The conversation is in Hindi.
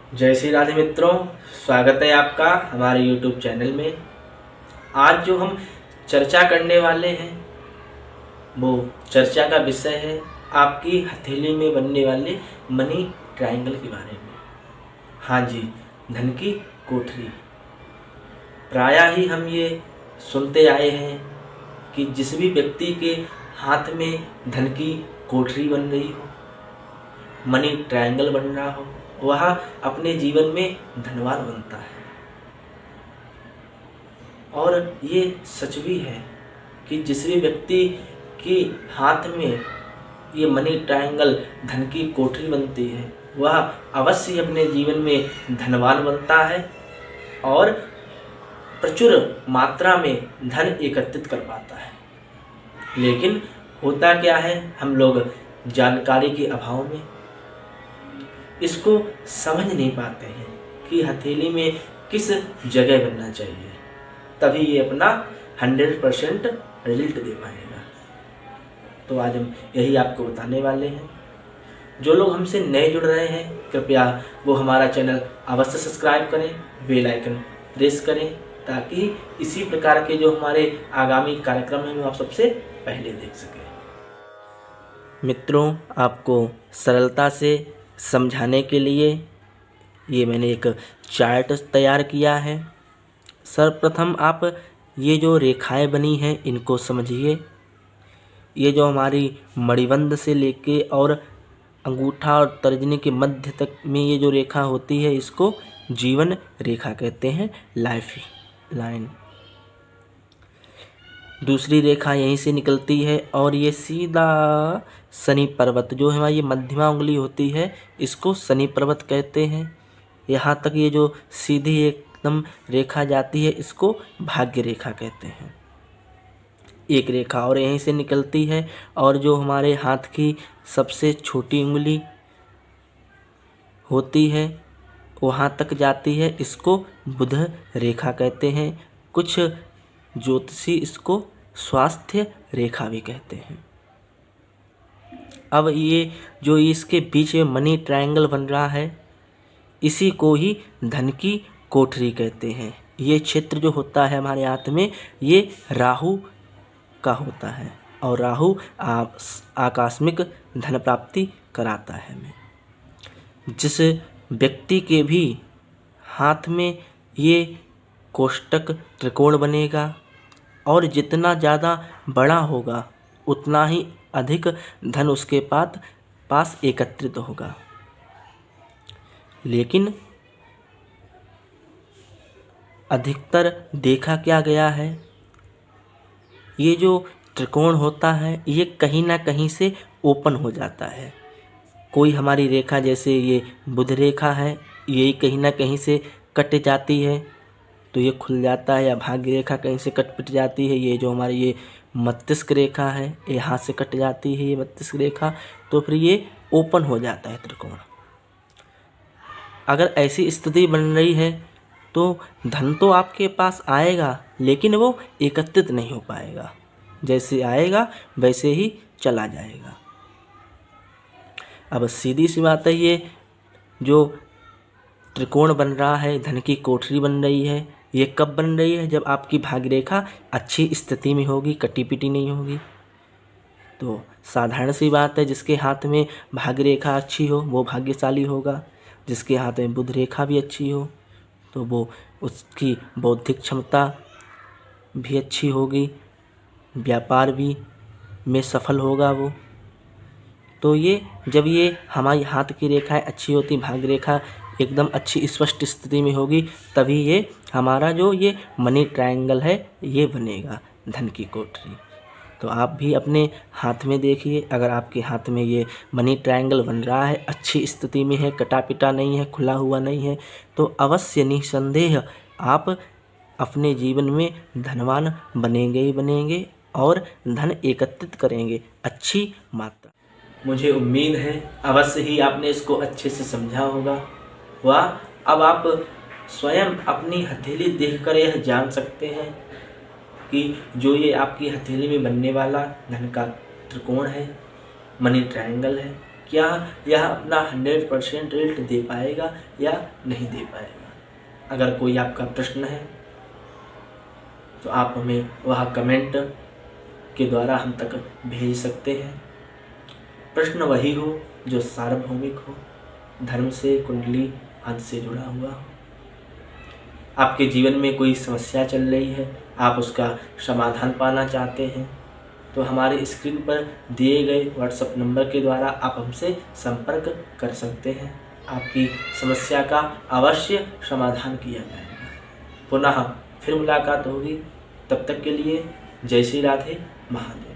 जय श्री राधे मित्रों, स्वागत है आपका हमारे YouTube चैनल में। आज जो हम चर्चा करने वाले हैं वो चर्चा का विषय है आपकी हथेली में बनने वाले मनी ट्रायंगल के बारे में। हाँ जी, धन की कोठरी। प्रायः ही हम ये सुनते आए हैं कि जिस भी व्यक्ति के हाथ में धन की कोठरी बन रही हो, मनी ट्रायंगल बन रहा हो, वह अपने जीवन में धनवान बनता है। और ये सच भी है कि जिस भी व्यक्ति के हाथ में ये मनी ट्रायंगल धन की कोठरी बनती है वह अवश्य अपने जीवन में धनवान बनता है और प्रचुर मात्रा में धन एकत्रित कर पाता है। लेकिन होता क्या है, हम लोग जानकारी के अभाव में इसको समझ नहीं पाते हैं कि हथेली में किस जगह बनना चाहिए, तभी ये अपना 100% रिजल्ट दे पाएगा। तो आज हम यही आपको बताने वाले हैं। जो लोग हमसे नए जुड़ रहे हैं कृपया वो हमारा चैनल अवश्य सब्सक्राइब करें, बेल आइकन प्रेस करें ताकि इसी प्रकार के जो हमारे आगामी कार्यक्रम हैं वो आप सबसे पहले देख सकें। मित्रों, आपको सरलता से समझाने के लिए ये मैंने एक चार्ट तैयार किया है। सर्वप्रथम आप ये जो रेखाएं बनी हैं इनको समझिए। ये जो हमारी मणिबंध से लेके और अंगूठा और तर्जनी के मध्य तक में ये जो रेखा होती है इसको जीवन रेखा कहते हैं, लाइफ लाइन। दूसरी रेखा यहीं से निकलती है और ये सीधा शनि पर्वत जो है ये मध्यमा उंगली होती है, इसको शनि पर्वत कहते हैं। यहाँ तक ये जो सीधी एकदम रेखा जाती है इसको भाग्य रेखा कहते हैं। एक रेखा और यहीं से निकलती है और जो हमारे हाथ की सबसे छोटी उंगली होती है वहाँ तक जाती है, इसको बुध रेखा कहते हैं। कुछ ज्योतिषी इसको स्वास्थ्य रेखा भी कहते हैं। अब ये जो इसके बीच में मनी ट्रायंगल बन रहा है इसी को ही धन की कोठरी कहते हैं। ये क्षेत्र जो होता है हमारे हाथ में ये राहु का होता है और राहु आकस्मिक धन प्राप्ति कराता है हमें। जिस व्यक्ति के भी हाथ में ये कोष्टक त्रिकोण बनेगा और जितना ज़्यादा बड़ा होगा उतना ही अधिक धन उसके पास एकत्रित होगा। लेकिन अधिकतर देखा क्या गया है, ये जो त्रिकोण होता है ये कहीं ना कहीं से ओपन हो जाता है। कोई हमारी रेखा जैसे ये बुध रेखा है, यही कहीं ना कहीं से कट जाती है तो ये खुल जाता है, या भाग्य रेखा कहीं से कट पिट जाती है। ये जो हमारी ये मस्तिष्क रेखा है यहाँ से कट जाती है ये मस्तिष्क रेखा, तो फिर ये ओपन हो जाता है त्रिकोण। अगर ऐसी स्थिति बन रही है तो धन तो आपके पास आएगा लेकिन वो एकत्रित नहीं हो पाएगा, जैसे आएगा वैसे ही चला जाएगा। अब सीधी सी बात है, ये जो त्रिकोण बन रहा है, धन की कोठरी बन रही है, ये कब बन रही है? जब आपकी भाग्य रेखा अच्छी स्थिति में होगी, कटी पिटी नहीं होगी। तो साधारण सी बात है, जिसके हाथ में भाग्य रेखा अच्छी हो वो भाग्यशाली होगा। जिसके हाथ में बुध रेखा भी अच्छी हो तो वो उसकी बौद्धिक क्षमता भी अच्छी होगी, व्यापार भी में सफल होगा वो। तो ये जब ये हमारी हाथ की रेखाएं अच्छी होती, भाग्य रेखा एकदम अच्छी स्पष्ट स्थिति में होगी, तभी ये हमारा जो ये मनी ट्रायंगल है ये बनेगा, धन की कोठरी। तो आप भी अपने हाथ में देखिए, अगर आपके हाथ में ये मनी ट्रायंगल बन रहा है, अच्छी स्थिति में है, कटा पिटा नहीं है, खुला हुआ नहीं है, तो अवश्य निसंदेह आप अपने जीवन में धनवान बनेंगे ही बनेंगे और धन एकत्रित करेंगे अच्छी मात्रा। मुझे उम्मीद है अवश्य ही आपने इसको अच्छे से समझा होगा। वह अब आप स्वयं अपनी हथेली देखकर यह जान सकते हैं कि जो ये आपकी हथेली में बनने वाला धन का त्रिकोण है, मनी ट्रायंगल है, क्या यह अपना 100% रिजल्ट दे पाएगा या नहीं दे पाएगा। अगर कोई आपका प्रश्न है तो आप हमें वह कमेंट के द्वारा हम तक भेज सकते हैं। प्रश्न वही हो जो सार्वभौमिक हो, धर्म से, कुंडली आदि से जुड़ा हुआ हो। आपके जीवन में कोई समस्या चल रही है, आप उसका समाधान पाना चाहते हैं, तो हमारे स्क्रीन पर दिए गए व्हाट्सएप नंबर के द्वारा आप हमसे संपर्क कर सकते हैं। आपकी समस्या का अवश्य समाधान किया जाएगा। पुनः फिर मुलाकात होगी, तब तक के लिए जय श्री राधे महादेव।